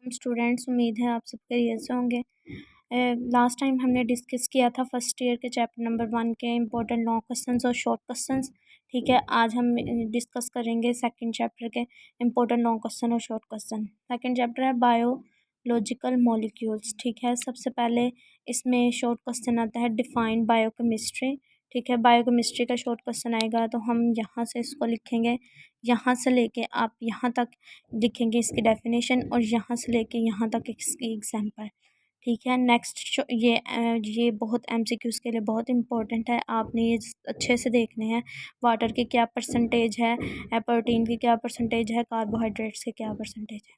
Students, उम्मीद है आप सब खैरियत से होंगे। लास्ट टाइम हमने डिस्कस किया था फर्स्ट ईयर के चैप्टर नंबर 1 के इम्पोर्टेंट लॉन्ग क्वेश्चंस और शॉर्ट क्वेश्चंस। ठीक है, आज हम डिस्कस करेंगे सेकंड चैप्टर के इम्पोर्टेंट लॉन्ग क्वेश्चन और शॉर्ट क्वेश्चन। सेकंड चैप्टर है बायोलॉजिकल मॉलिक्यूल्स। ठीक है, सबसे पहले इसमें शॉर्ट क्वेश्चन आता है डिफाइन बायोकेमिस्ट्री। ठीक है, बायोकेमिस्ट्री का शॉर्ट क्वेश्चन आएगा तो हम यहाँ से इसको लिखेंगे, यहाँ से लेके आप यहाँ तक लिखेंगे इसकी डेफिनेशन और यहाँ से लेके यहाँ तक इसकी एग्जांपल। ठीक है, नेक्स्ट ये बहुत एमसीक्यूज़ के लिए बहुत इंपॉर्टेंट है, आपने ये अच्छे से देखने हैं। वाटर की क्या परसेंटेज है, प्रोटीन की क्या परसेंटेज है, कार्बोहाइड्रेट्स की क्या परसेंटेज है।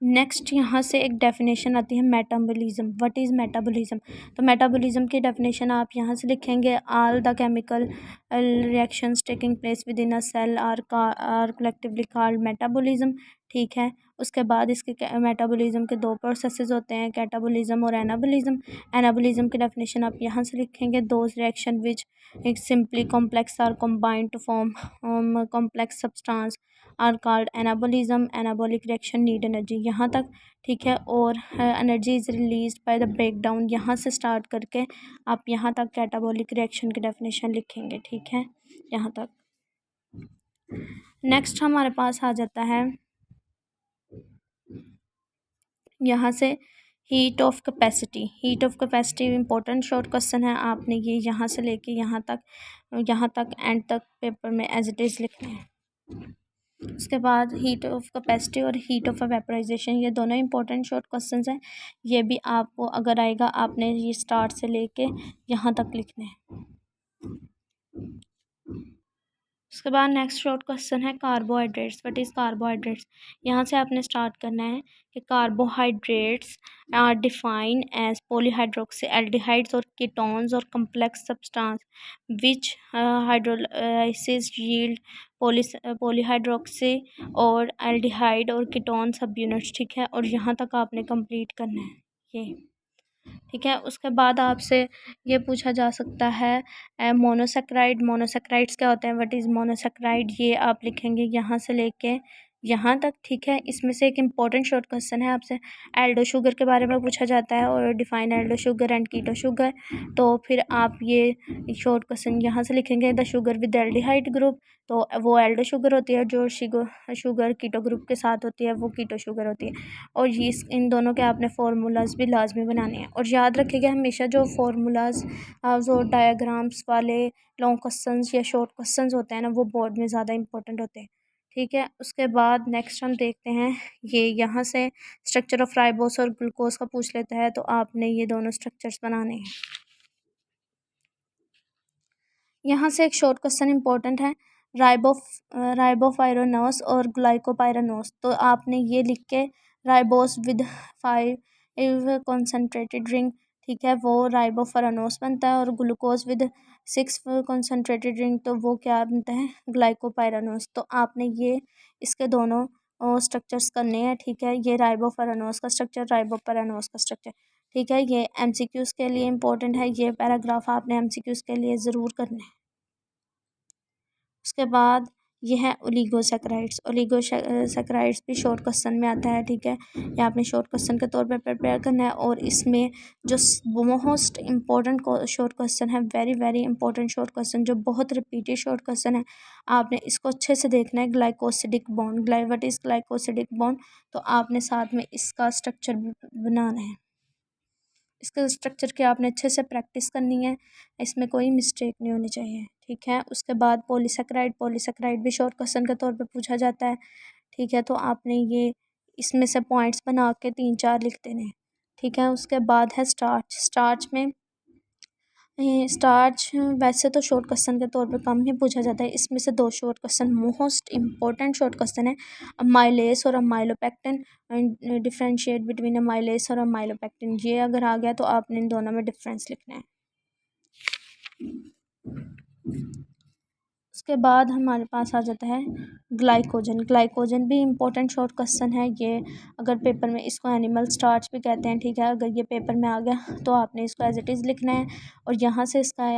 नेक्स्ट यहाँ से एक डेफिनेशन आती है मेटाबॉलिज्म। What is metabolism? तो मेटाबॉलिज्म की डेफिनेशन आप यहाँ से लिखेंगे, all the chemical reactions taking place within a cell are collectively called metabolism. ठीक है, उसके बाद इसके मेटाबॉलिज्म के दो प्रोसेसेस होते हैं, कैटाबॉलिज्म और एनाबॉलिज्म। एनाबॉलिज्म की डेफिनेशन आप यहाँ से लिखेंगे, those reaction which simply complex are combined to form complex substance are called anabolism. Anabolic reaction need energy, यहाँ तक। ठीक है, और energy is release by the break down, यहाँ से स्टार्ट करके आप यहाँ तक कैटाबॉलिक रिएक्शन की डेफिनेशन लिखेंगे। ठीक है, यहाँ तक। नेक्स्ट हमारे पास आ जाता है यहाँ से heat of capacity. Heat of capacity important short question है, आपने ये यहाँ से लेके यहाँ तक एंड तक पेपर में एज इट इज़ लिखना है। उसके बाद हीट ऑफ कैपेसिटी और हीट ऑफ वेपराइजेशन, ये दोनों इंपॉर्टेंट शॉर्ट क्वेश्चंस हैं। ये भी आपको अगर आएगा, आपने ये स्टार्ट से लेके यहाँ तक लिखने हैं। उसके बाद नेक्स्ट शॉर्ट क्वेश्चन है कार्बोहाइड्रेट्स। What is carbohydrates? यहाँ से आपने स्टार्ट करना है कि carbohydrates are define as polyhydroxy aldehydes और कीटोन्स और complex substance which hydrolysis yield polyhydroxy और एल्डिहाइड और कीटोन सब यूनिट्स। ठीक है, और यहाँ तक आपने कंप्लीट करना है ये। ठीक है, उसके बाद आपसे ये पूछा जा सकता है मोनोसेक्राइड्स क्या होते हैं? What is monosaccharide? ये आप लिखेंगे यहाँ से लेके यहाँ तक। ठीक है, इसमें से एक इम्पॉर्टेंट शॉर्ट क्वेश्चन है आपसे एल्डो शुगर के बारे में पूछा जाता है और define aldo sugar and keto sugar. तो फिर आप ये शॉर्ट क्वेश्चन यहाँ से लिखेंगे, the sugar with aldehyde group, तो वो एल्डो शुगर होती है, जो शुगर कीटो ग्रुप के साथ होती है वो कीटो शुगर होती है। और ये इन दोनों के आपने फार्मूलाज भी लाजमी बनाने हैं। और याद रखिएगा हमेशा जो फार्मूलाज जो डायग्राम्स वाले लॉन्ग क्वेश्चंस या शॉर्ट क्वेश्चंस होते हैं ना, वो बोर्ड में ज़्यादा इंपॉर्टेंट होते हैं। ठीक है, उसके बाद नेक्स्ट हम देखते हैं, ये यहाँ से स्ट्रक्चर ऑफ राइबोस और ग्लूकोज का पूछ लेता है, तो आपने ये दोनों स्ट्रक्चर्स बनाने हैं। यहाँ से एक शॉर्ट क्वेश्चन इंपॉर्टेंट है राइबोफायरोनोस और ग्लाइकोपायरानोस, तो आपने ये लिख के राइबोस विद 5 कॉन्सेंट्रेटेड रिंग, ठीक है, वो राइबोफायरोनोस बनता है, और ग्लूकोज विद 6 कॉन्सेंट्रेटेड रिंग, तो वो क्या बनता है? ग्लाइकोपायरानोस। तो आपने ये इसके दोनों स्ट्रक्चर्स करने हैं। ठीक है, ये राइबोफायरोनोस का स्ट्रक्चर, राइबोपायरानोस का स्ट्रक्चर। ठीक है, ये एमसीक्यूज़ के लिए इंपॉर्टेंट है, ये पैराग्राफ आपने एमसीक्यूज़ के लिए ज़रूर करना है। उसके बाद ये है ओलिगोसैकराइड्स भी शॉर्ट क्वेश्चन में आता है। ठीक है, ये आपने शॉर्ट क्वेश्चन के तौर पर प्रिपेयर करना है, और इसमें जो मोस्ट इम्पॉर्टेंट शॉर्ट क्वेश्चन है, very very important short question, जो बहुत रिपीटेड शॉर्ट क्वेश्चन है, आपने इसको अच्छे से देखना है। Glycosidic bond, what is glycosidic bond? तो आपने साथ में इसका स्ट्रक्चर बनाना है। इसके स्ट्रक्चर की आपने अच्छे से प्रैक्टिस करनी है, इसमें कोई मिस्टेक नहीं होनी चाहिए। ठीक है, उसके बाद पॉलीसेक्राइड भी शॉर्ट क्वेश्चन के तौर पे पूछा जाता है। ठीक है, तो आपने ये इसमें से पॉइंट्स बना के 3-4 लिख देने हैं। ठीक है, उसके बाद है स्टार्च वैसे तो शॉर्ट क्वेश्चन के तौर पे कम ही पूछा जाता है, इसमें से 2 short question most important short question है, अमाइलेस और अमाइलोपेक्टिन। डिफरेंशिएट बिटवीन अमाइलेस और अमाइलोपेक्टिन, ये अगर आ गया तो आपने इन दोनों में डिफरेंस लिखना है। उसके बाद हमारे पास आ जाता है ग्लाइकोजन। ग्लाइकोजन भी इम्पोर्टेंट शॉर्ट क्वेश्चन है ये, अगर पेपर में, इसको एनिमल स्टार्च भी कहते हैं, ठीक है। अगर ये पेपर में आ गया तो आपने इसको एज इट इज़ लिखना है, और यहाँ से इसका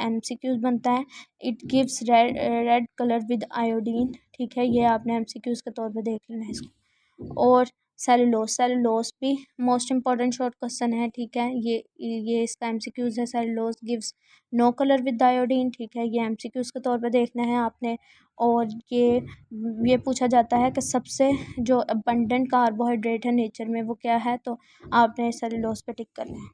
MCQs बनता है। It gives red colour with iodine, ठीक है, ये आपने MCQs के तौर पर देख लेना है इसको। और सेलुलोज, सेलुलोज भी मोस्ट इंपॉर्टेंट शॉर्ट क्वेश्चन है, ठीक है, ये इसका MCQs है। Cellulose gives no colour with iodine, ठीक है, ये MCQs के तौर पे देखना है आपने। और ये पूछा जाता है कि सबसे जो अबंडेंट कार्बोहाइड्रेट है नेचर में वो क्या है, तो आपने सेलुलोज पे टिक करना है।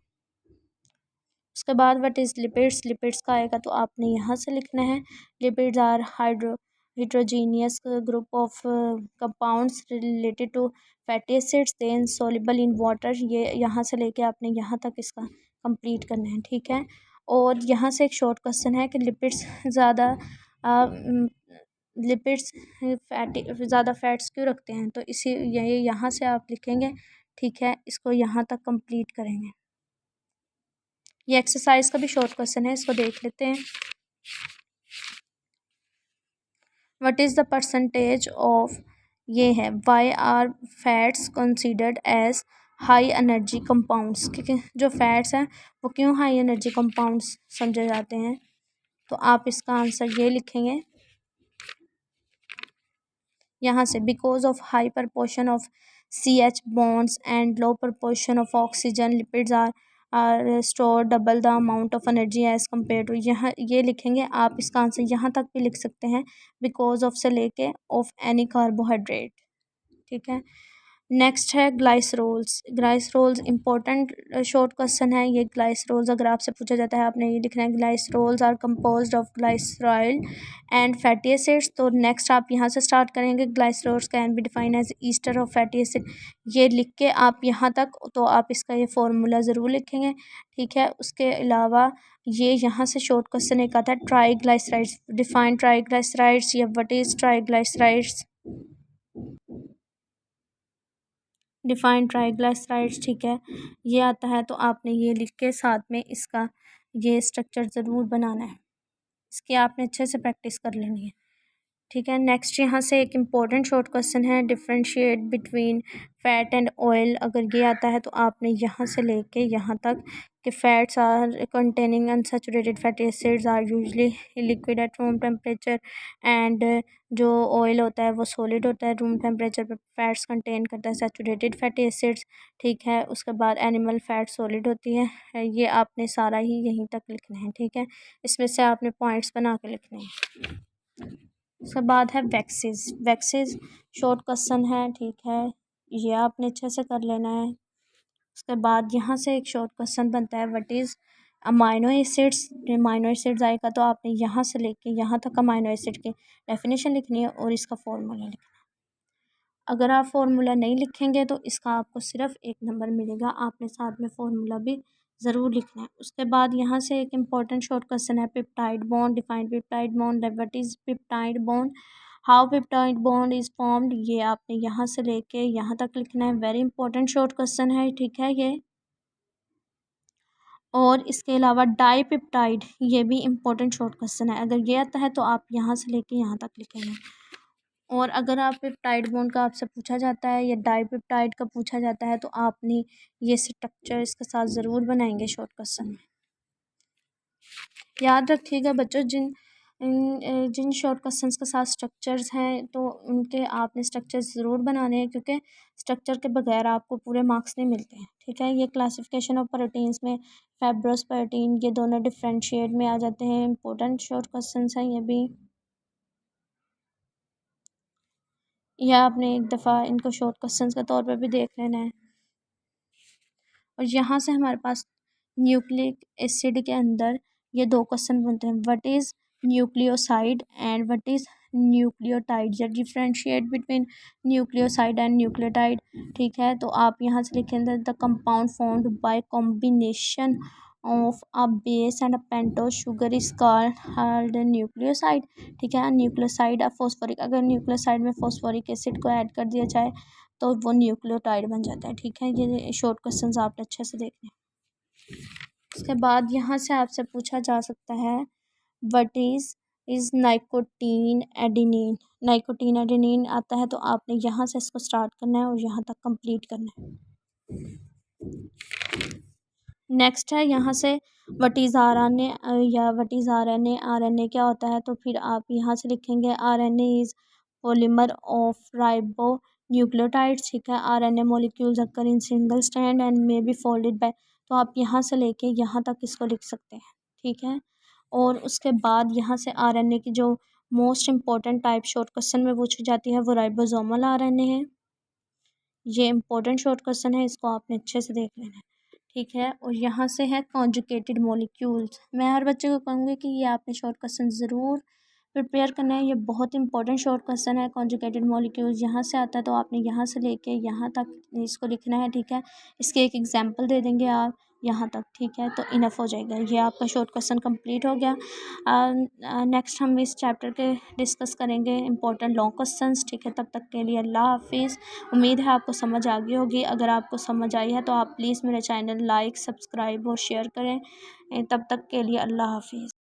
उसके बाद व्हाट इज़ लिपिड्स, लिपिड्स का आएगा तो आपने यहाँ से लिखना है। Lipids are heterogeneous group of compounds related to fatty acids they insoluble in water। ये यहाँ से लेके आपने यहाँ तक इसका कंप्लीट करना है, ठीक है। और यहाँ से एक शॉर्ट क्वेश्चन है कि लिपिड्स ज़्यादा लिपिड्स फैटी ज़्यादा फैट्स क्यों रखते हैं, तो इसी ये यहाँ से आप लिखेंगे, ठीक है, इसको यहाँ तक कंप्लीट करेंगे। ये एक्सरसाइज का भी शॉर्ट क्वेश्चन है, इसको देख लेते हैं। What is the percentage of, ये है, why are fats considered as high energy compounds, क्योंकि जो फैट्स हैं वो क्यों हाई एनर्जी कंपाउंड्स समझे जाते हैं, तो आप इसका आंसर ये लिखेंगे यहाँ से, because of high proportion of CH bonds and low proportion of oxygen lipids are store double the amount of energy as compared to, यहाँ ये लिखेंगे आप, इसका आंसर यहाँ तक भी लिख सकते हैं, बिकॉज ऑफ से लेके ऑफ एनी कार्बोहाइड्रेट, ठीक है। नेक्स्ट है glycerols. Glycerols important short question है ये। ग्लाइसरोल्स अगर आपसे पूछा जाता है आपने ये लिखना है, glycerols are composed of glycerol and fatty acids. तो नेक्स्ट आप यहाँ से स्टार्ट करेंगे, glycerols can be define as ester of fatty acid, ये लिख के आप यहाँ तक, तो आप इसका ये फॉर्मूला ज़रूर लिखेंगे, ठीक है। उसके अलावा ये यहाँ से शॉर्ट क्वेश्चन एक आता है, ट्राईग्लाइसराइड्स, डिफाइन ट्राईग्लाइसराइड्स, या व्हाट इज़ ट्राईग्लाइसराइड्स, डिफाइन ट्राईग्लाइसराइड्स, ठीक है, ये आता है। तो आपने ये लिख के साथ में इसका ये स्ट्रक्चर ज़रूर बनाना है, इसकी आपने अच्छे से प्रैक्टिस कर लेनी है, ठीक है। नेक्स्ट यहाँ से एक इम्पॉर्टेंट शॉर्ट क्वेश्चन है, differentiate between fat and oil. अगर ये आता है तो आपने यहाँ से लेके यहाँ तक कि fats are containing unsaturated fatty acids are usually liquid at room temperature, and जो ऑयल होता है वो सॉलिड होता है रूम टेम्परेचर पर। फैट्स कंटेन करता है सैचुरेटेड फैटी एसिड्स, ठीक है। उसके बाद एनिमल फैट सॉलिड होती है, ये आपने सारा ही यहीं तक लिखना है, ठीक है। इसमें से आपने पॉइंट्स बना के लिखने हैं। उसके बाद है वैक्सीज। वैक्सीज शॉर्ट क्वेश्चन है, ठीक है, ये आपने अच्छे से कर लेना है। उसके बाद यहाँ से एक शॉर्ट क्वेश्चन बनता है, what is amino acids. Amino acids आएगा तो आपने यहाँ से लेके यहाँ तक अमाइनो एसिड की डेफिनेशन लिखनी है और इसका फॉर्मूला लिखना है। अगर आप फार्मूला नहीं लिखेंगे तो इसका आपको सिर्फ 1 नंबर मिलेगा, आपने साथ में फार्मूला भी ज़रूर लिखना है। उसके बाद यहाँ से एक इम्पॉर्टेंट शॉर्ट क्वेश्चन है, peptide bond, defined peptide bond, what is peptide bond, how peptide bond is formed, ये आपने यहाँ से लेके यहाँ तक लिखना है। वेरी इंपॉर्टेंट शॉर्ट क्वेश्चन है, ठीक है ये। और इसके अलावा डाईपेप्टाइड, ये भी इम्पोर्टेंट शॉर्ट क्वेश्चन है, अगर ये आता है तो आप यहाँ से लेके यहाँ तक लिखेंगे। और अगर आप पेप्टाइड बॉन्ड का आपसे पूछा जाता है या डाईपेप्टाइड का पूछा जाता है तो आपने ये स्ट्रक्चर इसके साथ ज़रूर बनाएंगे शॉर्ट क्वेश्चन में। याद रखिएगा बच्चों, जिन शॉर्ट क्वेश्चंस के साथ स्ट्रक्चर्स हैं तो उनके आपने स्ट्रक्चर्स ज़रूर बनाने हैं, क्योंकि स्ट्रक्चर के बगैर आपको पूरे मार्क्स नहीं मिलते हैं, ठीक है। ये क्लासिफिकेशन ऑफ प्रोटीन्स में फाइब्रोस प्रोटीन ये दोनों डिफरेंशिएट में आ जाते हैं, इंपॉर्टेंट शॉर्ट क्वेश्चंस हैं ये भी। यह आपने एक दफ़ा इनको शॉर्ट क्वेश्चंस के तौर पर भी देख लेना है। और यहाँ से हमारे पास न्यूक्लिक एसिड के अंदर ये 2 क्वेश्चन बनते हैं, what is nucleoside and what is nucleotide, या differentiate between nucleoside and nucleotide, ठीक है। तो आप यहाँ से लिखेंगे the compound formed by combination of a base and a pentose sugar is called nucleoside, ठीक है। न्यूक्लियोसाइड फॉस्फोरिक, अगर न्यूक्लियोसाइड में फॉस्फोरिक एसिड को ऐड कर दिया जाए तो वो न्यूक्लियोटाइड बन जाता है, ठीक है। ये शॉर्ट क्वेश्चंस आपने अच्छे से देखने। उसके बाद यहाँ से आपसे पूछा जा सकता है, what is is nicotine adenine. Nicotine adenine आता है तो आपने यहाँ से इसको स्टार्ट करना है और यहाँ तक कंप्लीट करना है। नेक्स्ट है यहाँ से व्हाट इज़ आरएनए या व्हाट इज़ आरएनए। आरएनए क्या होता है, तो फिर आप यहाँ से लिखेंगे RNA is polymer of ribonucleotides. ठीक है, RNA molecules occur in single strand and may be folded by. तो आप यहाँ से लेके यहाँ तक इसको लिख सकते हैं। ठीक है, और उसके बाद यहाँ से आरएनए की जो most important type short question में पूछी जाती है वो राइबोसोमल आरएनए है। ये इम्पोर्टेंट शॉर्ट क्वेश्चन है, इसको आपने अच्छे से देख लेना है। ठीक है, और यहाँ से है कॉन्जुगेटेड मॉलिक्यूल्स। मैं हर बच्चे को कहूँगी कि ये आपने शॉर्ट क्वेश्चन ज़रूर प्रिपेयर करना है, ये बहुत इंपॉर्टेंट शॉर्ट क्वेश्चन है। कॉन्जुगेटेड मॉलिक्यूल्स यहाँ से आता है तो आपने यहाँ से लेके यहाँ तक इसको लिखना है। ठीक है, इसके एक एग्जांपल दे देंगे आप यहाँ तक। ठीक है, तो इनफ हो जाएगा, ये आपका शॉर्ट क्वेश्चन कंप्लीट हो गया। नेक्स्ट हम इस चैप्टर के डिस्कस करेंगे इंपॉर्टेंट लॉन्ग क्वेश्चंस। ठीक है, तब तक के लिए अल्लाह हाफिज़। उम्मीद है आपको समझ आ गई होगी। अगर आपको समझ आई है तो आप प्लीज़ मेरे चैनल लाइक, सब्सक्राइब और शेयर करें। तब तक के लिए अल्लाह हाफिज़।